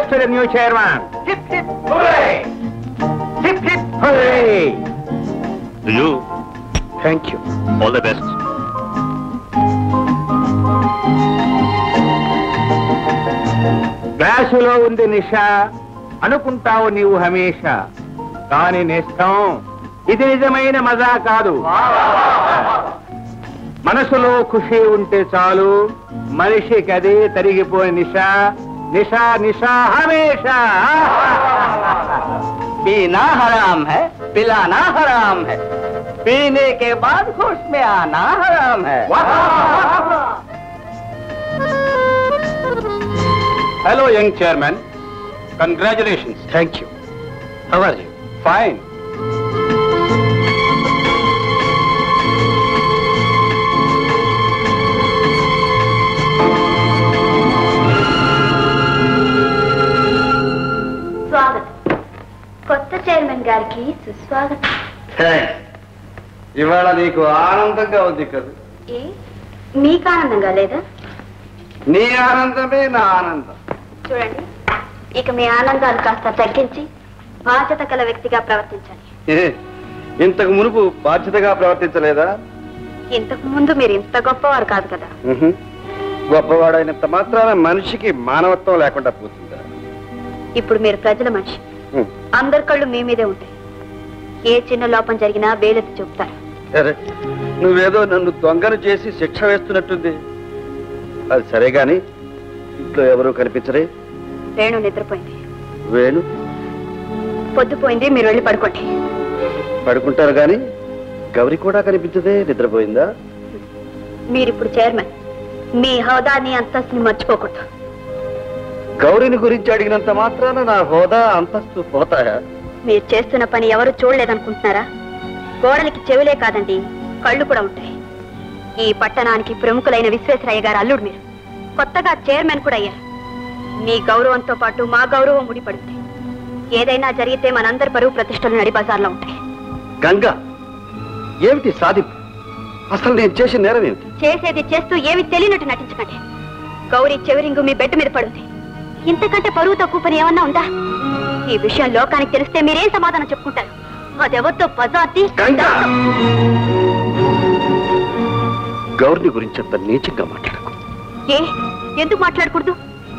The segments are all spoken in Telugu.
best to the new chairman. Hip hip hooray! Hip hip hooray! To you. Thank you. All the best. గ్లాసులో ఉంది నిషా అనుకుంటావు నీవు హమేషా, కాని నేస్తం ఇది నిజమైన మజా కాదు. మనసులో ఖుషి ఉంటే చాలు, మనిషికి అదే తరిగిపోయిన నిషా. నిషా నిషా హమేషా. पीना हराम है, पिलाना हराम है, पीने के बाद होश में आना हराम है. Hello, young chairman. Congratulations. Thank you. How are you? Fine. స్వాగతం. కొత్త చైర్మన్ గారికి సుస్వాగతం. ఇవాళ నీకు ఆనందంగా ఉంది కదా? ఏ మీకు ఆనందంగా లేదా? నీ ఆనందమే నా ఆనందం. చూడండి, ఇక మీ ఆనందాలు కాస్త తగ్గించి బాధ్యత గల వ్యక్తిగా ప్రవర్తించాలి. ఇంతకు మునుపు బాధ్యతగా ప్రవర్తించలేదా? ఇంతకు ముందు మీరు ఇంత గొప్పవారు కాదు కదా. గొప్పవాడైనంత మాత్రాన మనిషికి మానవత్వం లేకుండా పోతుందా? ఇప్పుడు మీరు ప్రజల మనిషి, అందరి కళ్ళు మీ మీదే ఉంటాయి. ఏ చిన్న లోపం జరిగినా వేలెత్తి చూపుతారు. నువ్వేదో నన్ను దొంగను చేసి శిక్ష వేస్తున్నట్టుంది. అది సరే గాని ఇంట్లో ఎవరూ కనిపించరే? వేణు నిద్రపోయింది. వేణు పొద్దుపోయింది, మీరు వెళ్ళి పడుకోండి. పడుకుంటారు గాని గౌరి కూడా కనిపించదే, నిద్రపోయిందా? మీరిప్పుడు చైర్మన్, మీ హోదాని అంతస్తుని మర్చిపోకూడదు. గౌరిని గురించి అడిగినంత మాత్రాన నా హోదా అంతస్తు పోతాయా? మీరు చేస్తున్న పని ఎవరు చూడలేదనుకుంటున్నారా? గోడలకి చెవులే కాదండి, కళ్ళు కూడా ఉంటాయి. ఈ పట్టణానికి ప్రముఖులైన విశ్వేశ్వరయ్య గారు అల్లుడు మీరు. కొత్తగా చైర్మన్ కూడా అయ్యారు. మీ గౌరవంతో పాటు మా గౌరవం ముడిపడుతుంది. ఏదైనా జరిగితే మనందరి పరువు ప్రతిష్టలు నడి బజార్లో ఉంటాయి. గంగా, ఏమిటి సాధింపు? అసలు నేను చేసిన నేరం ఏమిటి? చేసేది చేస్తూ ఏమి తెలియనట్టు నటించకండి. గౌరీ చెవిరింగు మీ బెడ్ మీద పడుంది. ఇంతకంటే పరువు తక్కువ పని ఏమన్నా ఉందా? ఈ విషయం లోకానికి తెలిస్తే మీరేం సమాధానం చెప్పుకుంటారు? అదెవరితో బజార్తి? గౌరిని గురించి అంత నీచంగా మాట్లాడకు. ఏ ఎందుకు మాట్లాడకూడదు?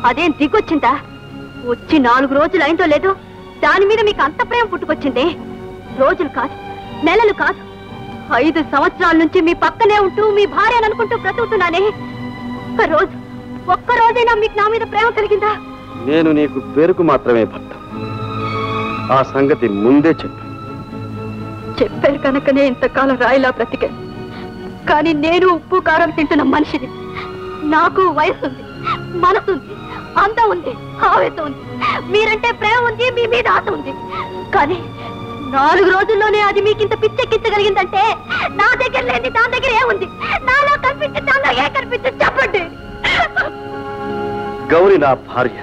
అదేం దిగొచ్చిందా? వచ్చి 4 రోజులు అయిందో లేదో దాని మీద మీకు అంత ప్రేమ పుట్టుకొచ్చింది. రోజులు కాదు, నెలలు కాదు, 5 సంవత్సరాల నుంచి మీ పక్కనే ఉంటూ మీ భార్య అనుకుంటూ బ్రతుకుతున్నానే. ఒక్క రోజైనా మీకు నా మీద ప్రేమ కలిగిందా? నేను నీకు పేరుకు మాత్రమే భర్త. ఆ సంగతి ముందే చెప్పారు కనుకనే ఇంతకాలం రాయిలా బ్రతికాను. కానీ నేను ఉప్పు కారం తింటున్న మనిషిని. నాకు వయసు ఉంది, మనసు ఉంది, అందం ఉంది, ఆవేశం ఉంది. మీరంటే ప్రేమ ఉంది, మీ మీద ఆశ ఉంది. కానీ 4 రోజుల్లోనే అది మీకు ఇంత పిచ్చెక్కించగలిగిందంటే నా దగ్గర లేని దాని దగ్గర ఏముంది? నాలో కనిపించి దానిలో ఏ కనిపించి చెప్పండి. గౌరి నా భార్య.